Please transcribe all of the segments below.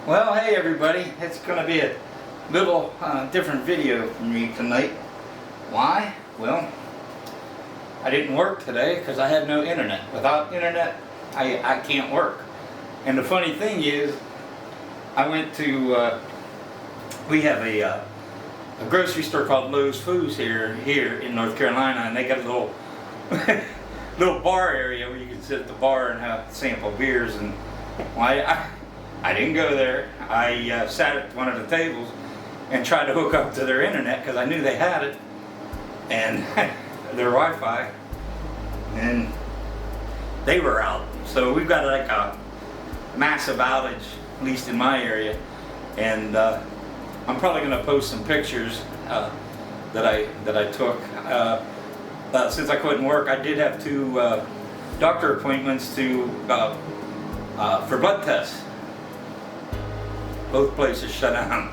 Well, hey everybody, it's going to be a little different video from me tonight. Why? Well, I didn't work today because I had no internet. Without internet, I can't work. And the funny thing is, I went to, we have a grocery store called Lowe's Foods here in North Carolina, and they got a little, little bar area where you can sit at the bar and have sample beers. And well, I didn't go there. I sat at one of the tables and tried to hook up to their internet because I knew they had it and their Wi-Fi, and they were out. So we've got like a massive outage, at least in my area, and I'm probably going to post some pictures that I took. Since I couldn't work, I did have two doctor appointments for blood tests. Both places shut down.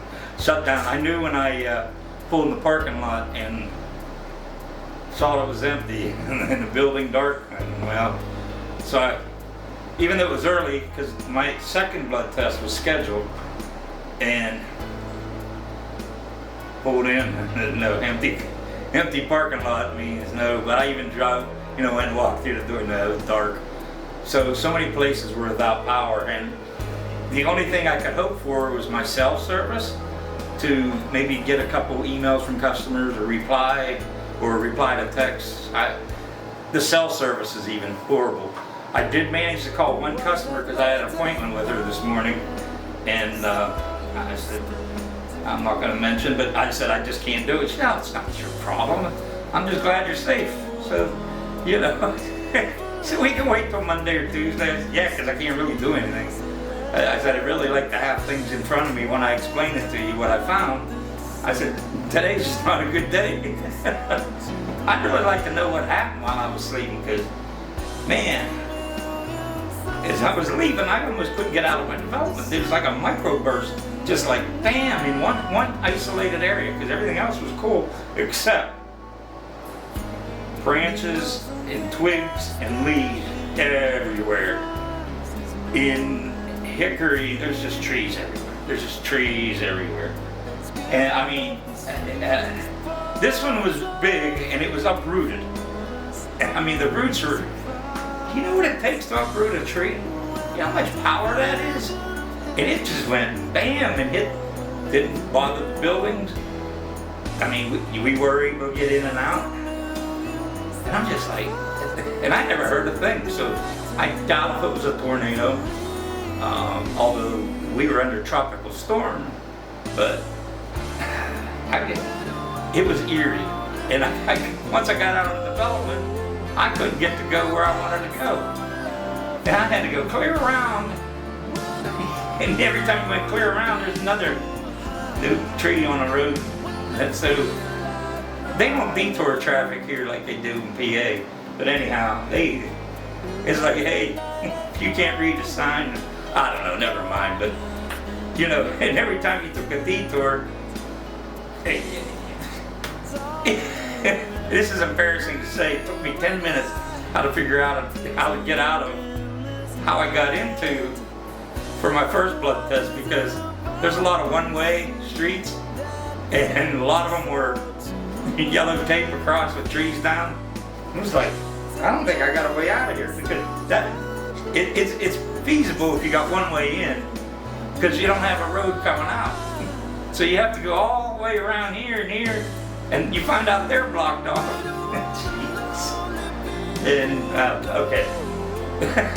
I knew when I pulled in the parking lot and saw it was empty and the building dark. And well, so even though it was early, because my second blood test was scheduled, and pulled in, no, empty parking lot means no. But I even drove, went and walked through the door. No, it was dark. So many places were without power, and the only thing I could hope for was my cell service to maybe get a couple emails from customers or reply to texts. The cell service is even horrible. I did manage to call one customer because I had an appointment with her this morning, and I said, I'm not going to mention, but I said I just can't do it. She said, no, it's not your problem. I'm just glad you're safe. So, so we can wait till Monday or Tuesday. Yeah, because I can't really do anything. I said, I'd really like to have things in front of me when I explain it to you, what I found. I said, today's just not a good day. I'd really like to know what happened while I was sleeping, because, man, as I was leaving, I almost couldn't get out of my development. It was like a microburst, just like, bam, in one isolated area, because everything else was cool, except branches and twigs and leaves everywhere. In Hickory, there's just trees everywhere. And I mean, this one was big and it was uprooted. And I mean, the roots are, you know what it takes to uproot a tree? You know how much power that is? And it just went bam and didn't bother the buildings. I mean, we were able to get in and out. And I'm just like, and I never heard a thing, so I doubt if it was a tornado. Although we were under tropical storm, but it was eerie. And once I got out of development, I couldn't get to go where I wanted to go. And I had to go clear around. And every time you went clear around, there's another new tree on the road. And so they don't detour traffic here like they do in PA. But anyhow, it's like, hey, if you can't read the sign, I don't know, never mind. But, and every time you took a detour, this is embarrassing to say, it took me 10 minutes how to figure out how to get out of how I got into for my first blood test, because there's a lot of one-way streets, and a lot of them were yellow tape across with trees down. I was like, I don't think I got a way out of here, because it's feasible if you got one way in, because you don't have a road coming out. So you have to go all the way around here and here, and you find out they're blocked off. And okay,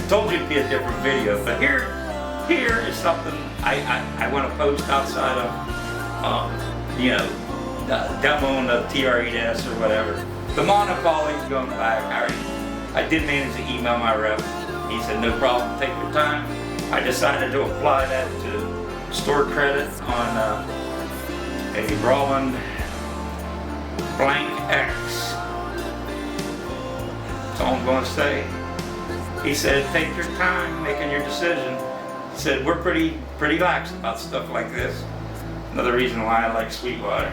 told you it'd be a different video, but here is something I want to post outside of demoing the TR8S or whatever. The monopoly's going back. I did manage to email my rep. He said, no problem, take your time. I decided to apply that to store credit on a Roland blank X. That's all I'm going to say. He said, take your time making your decision. He said, we're pretty lax about stuff like this. Another reason why I like Sweetwater.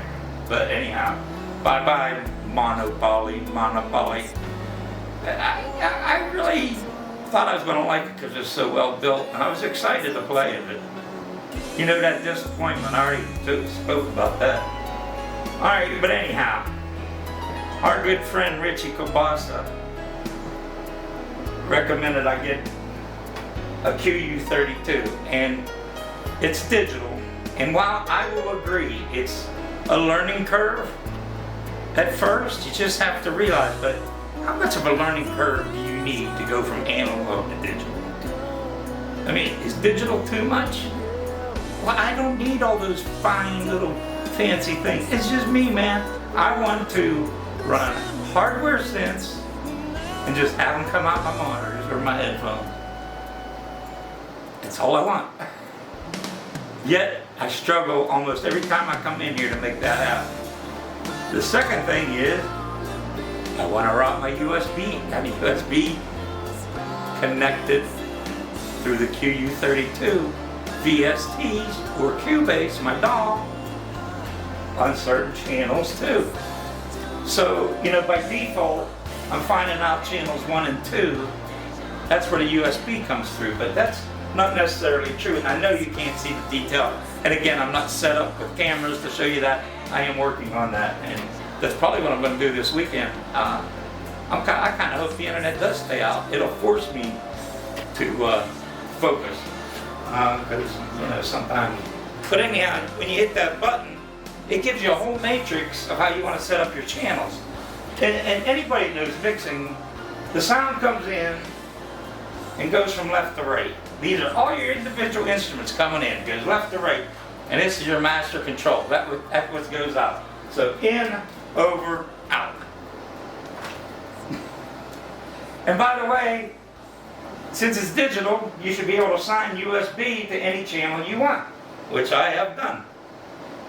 But anyhow, bye-bye, monopoly. I really thought I was going to like it because it's so well built, and I was excited to play it. But You know that disappointment, I already spoke about that. Alright, but anyhow, our good friend Richie Kobasa recommended I get a QU32, and it's digital. And while I will agree it's a learning curve at first, you just have to realize, but how much of a learning curve do you need to go from analog to digital? I mean, is digital too much? Well, I don't need all those fine little fancy things. It's just me, man. I want to run hardware synths and just have them come out my monitors or my headphones. That's all I want. Yet, I struggle almost every time I come in here to make that happen. The second thing is, I want to route my USB. Have USB connected through the QU32 VSTs or Cubase, my DAW, on certain channels too. So, you know, by default, I'm finding out channels 1 and 2, that's where the USB comes through, but that's not necessarily true, and I know you can't see the detail. And again, I'm not set up with cameras to show you that. I am working on that, and that's probably what I'm going to do this weekend. I kind of hope the internet does stay out. It'll force me to focus, because you know, sometimes. But anyhow, when you hit that button, it gives you a whole matrix of how you want to set up your channels. And anybody knows mixing, the sound comes in and goes from left to right. These are all your individual instruments coming in, goes left to right, and this is your master control. That's what goes out. So in, over, out. And by the way, since it's digital, you should be able to assign USB to any channel you want, which I have done.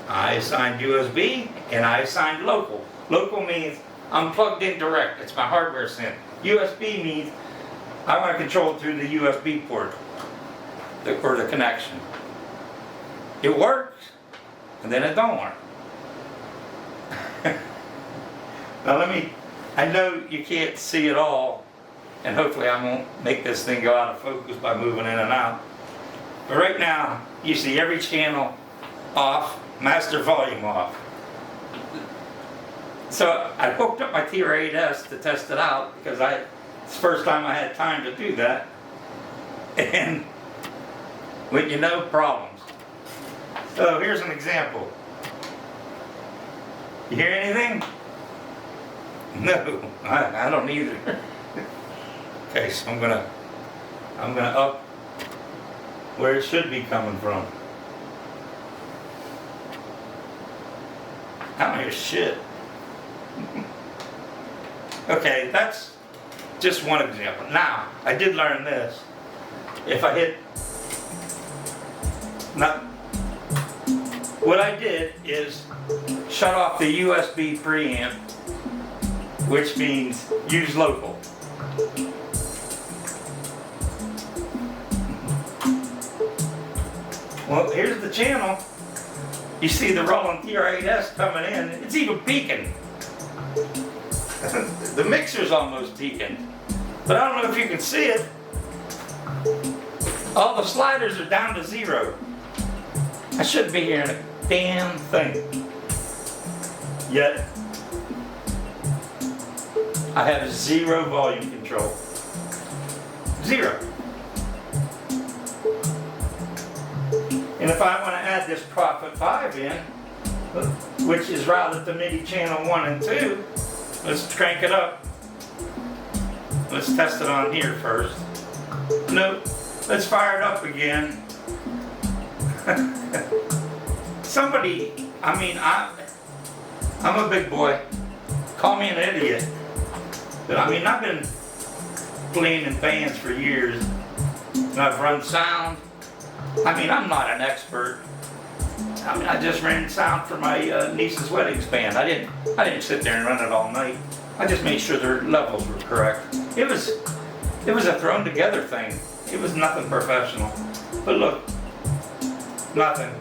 I assigned USB and I assigned local. Local means I'm plugged in direct. It's my hardware synth. USB means I want to control it through the USB port or the connection. It works, and then it don't work. Now I know you can't see it all, and hopefully I won't make this thing go out of focus by moving in and out. But right now, you see every channel off, master volume off. So I hooked up my TR-8S to test it out, because it's the first time I had time to do that. And when you know, problems. So here's an example. You hear anything? No, I don't either. Okay, so I'm gonna up where it should be coming from. I don't hear shit. Okay, that's just one example. Now, I did learn this. If I hit, what I did is shut off the USB preamp, which means use local. Well, here's the channel. You see the rolling TR-8S coming in. It's even peaking. The mixer's almost peaking. But I don't know if you can see it. All the sliders are down to 0. I shouldn't be hearing a damn thing. Yet, I have 0 volume control. 0. And if I want to add this Prophet 5 in, which is routed to MIDI channel 1 and 2, let's crank it up. Let's test it on here first. Nope. Let's fire it up again. Somebody, I'm a big boy. Call me an idiot. But I've been playing in bands for years. And I've run sound. I'm not an expert. I just ran sound for my niece's weddings band. I didn't sit there and run it all night. I just made sure their levels were correct. It was a thrown together thing. It was nothing professional. But look, nothing.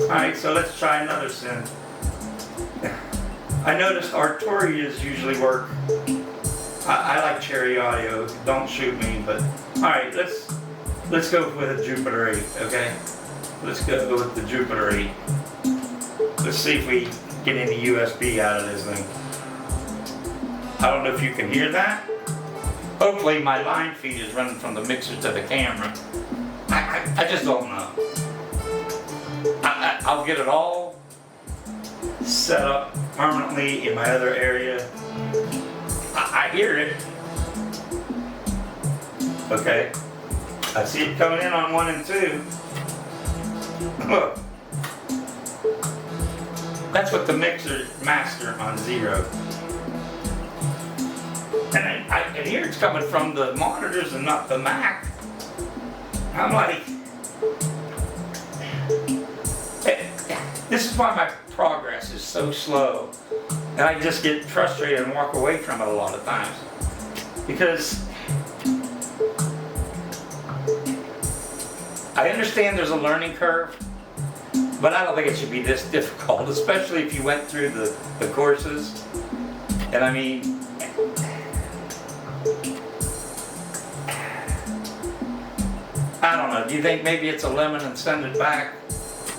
Alright, so let's try another synth. I noticed Artorias usually work. I like Cherry Audio, don't shoot me, but alright, let's go with a Jupiter 8, okay? let's go with the Jupiter 8. Let's see if we get any USB out of this thing. I don't know if you can hear that. Hopefully my line feed is running from the mixer to the camera. I just don't know. I'll get it all set up permanently in my other area. I hear it. Okay. I see it coming in on 1 and 2. Look. That's what the mixer master on 0. And I can hear it's coming from the monitors and not the Mac. I'm like, this is why my progress is so slow. And I just get frustrated and walk away from it a lot of times. Because I understand there's a learning curve, but I don't think it should be this difficult, especially if you went through the courses. And I mean, I don't know, do you think maybe it's a lemon and send it back?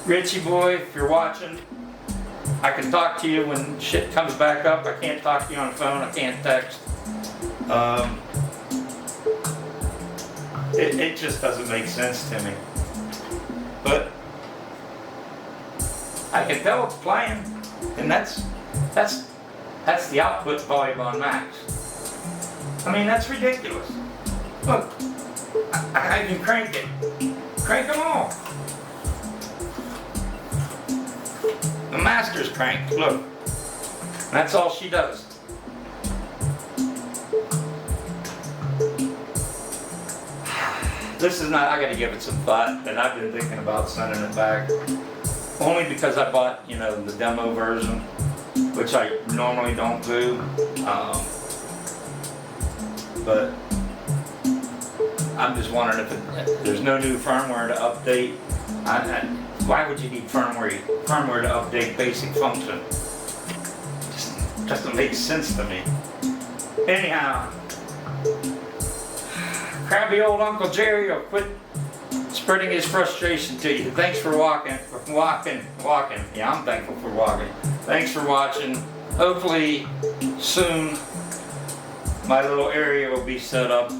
Richie boy, if you're watching, I can talk to you when shit comes back up. I can't talk to you on the phone, I can't text. It just doesn't make sense to me. But I can tell it's playing, and that's the output volume on max. I mean, that's ridiculous. Look, I can crank it. Crank them all. The master's cranked, look. That's all she does. This is not, I gotta give it some thought, and I've been thinking about sending it back. Only because I bought, the demo version, which I normally don't do. But I'm just wondering if there's no new firmware to update. Why would you need firmware to update basic function? Just doesn't make sense to me. Anyhow, crabby old Uncle Jerry will quit spreading his frustration to you. Thanks for walking. Yeah, I'm thankful for walking. Thanks for watching. Hopefully soon my little area will be set up.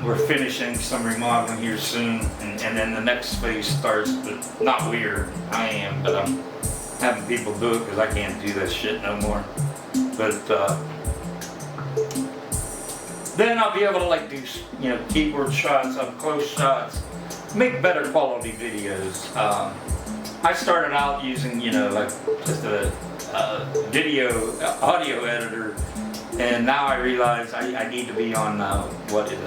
We're finishing some remodeling here soon, and then the next phase starts, but not weird. I am, but I'm having people do it because I can't do this shit no more. But then I'll be able to do, keyboard shots, up close shots, make better quality videos. I started out using, just a audio editor. And now I realize I need to be on, OBS,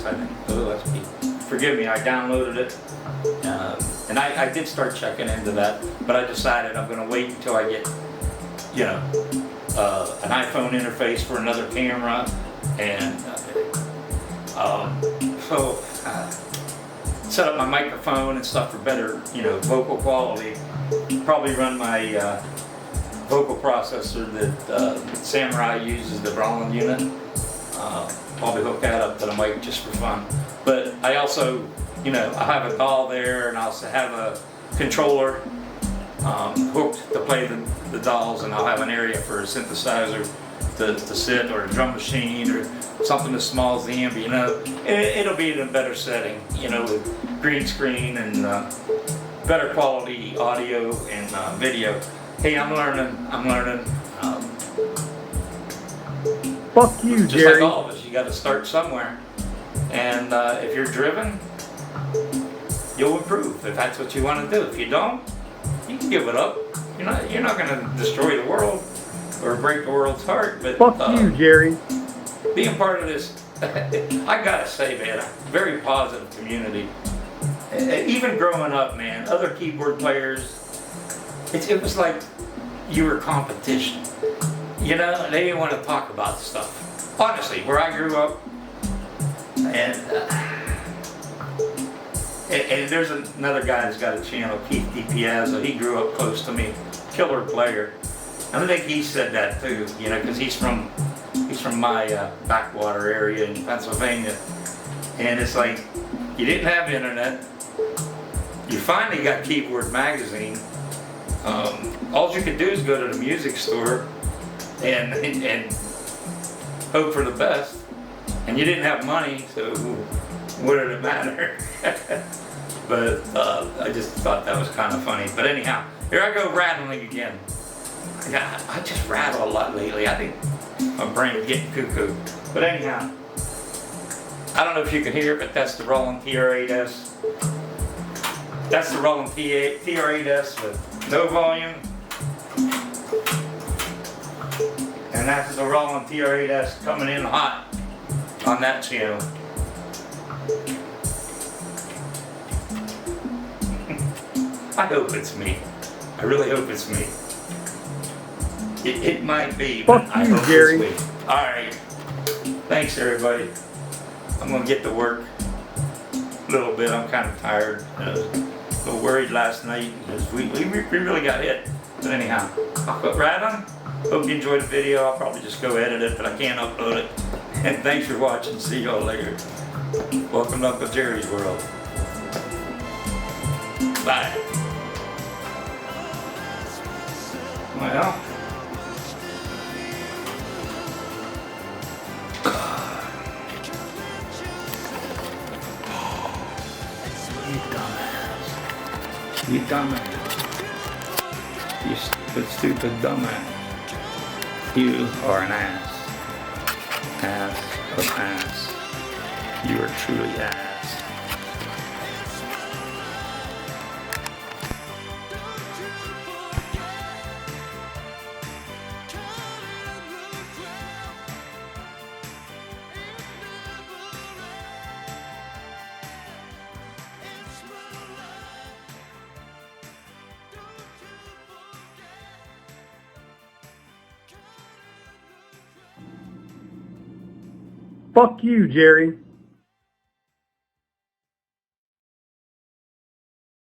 I think, OSB. Forgive me, I downloaded it. And I did start checking into that, but I decided I'm going to wait until I get, an iPhone interface for another camera. And set up my microphone and stuff for better, vocal quality. Probably run my vocal processor that Samurai uses, the Roland unit. Probably hook that up to the mic just for fun. But I also, I have a DAW there, and I also have a controller hooked to play the DAWs, and I'll have an area for a synthesizer to sit, or a drum machine, or something as small as the ambient. It'll be in a better setting, with green screen and better quality audio and video. Hey, I'm learning. Fuck you, just Jerry. Like all of us, you got to start somewhere. And if you're driven, you'll improve if that's what you want to do. If you don't, you can give it up. You're not going to destroy the world or break the world's heart. But fuck you, Jerry. Being part of this, I gotta say, man, very positive community. Even growing up, man, other keyboard players. It was like you were competition. They didn't want to talk about stuff. Honestly, where I grew up, and there's another guy that's got a channel, Keith DiPiazza. He grew up close to me, killer player. And I think he said that too, because he's from my backwater area in Pennsylvania. And it's like, You didn't have internet. You finally got Keyboard Magazine. All you could do is go to the music store and hope for the best. And you didn't have money, so what did it matter? But I just thought that was kind of funny. But anyhow, here I go rattling again. I just rattle a lot lately. I think my brain's getting cuckoo. But anyhow, I don't know if you can hear it, but that's the Roland TR-8S. That's the Roland TR-8S with no volume. And that's the Roland TR-8S coming in hot on that channel. I hope it's me. I really hope it's me. It might be, but Fuck I you, hope Jerry. it's me. Alright. Thanks, everybody. I'm going to get to work a little bit. I'm kind of tired. I was a little worried last night because we really got hit. But anyhow, I'll quit rattling. Hope you enjoyed the video. I'll probably just go edit it, but I can't upload it. And thanks for watching. See y'all later. Welcome to Uncle Jerry's world. Bye. Well. You dumbass. You stupid dumbass. You are an ass. Ass of ass. You are truly ass. Fuck you, Jerry.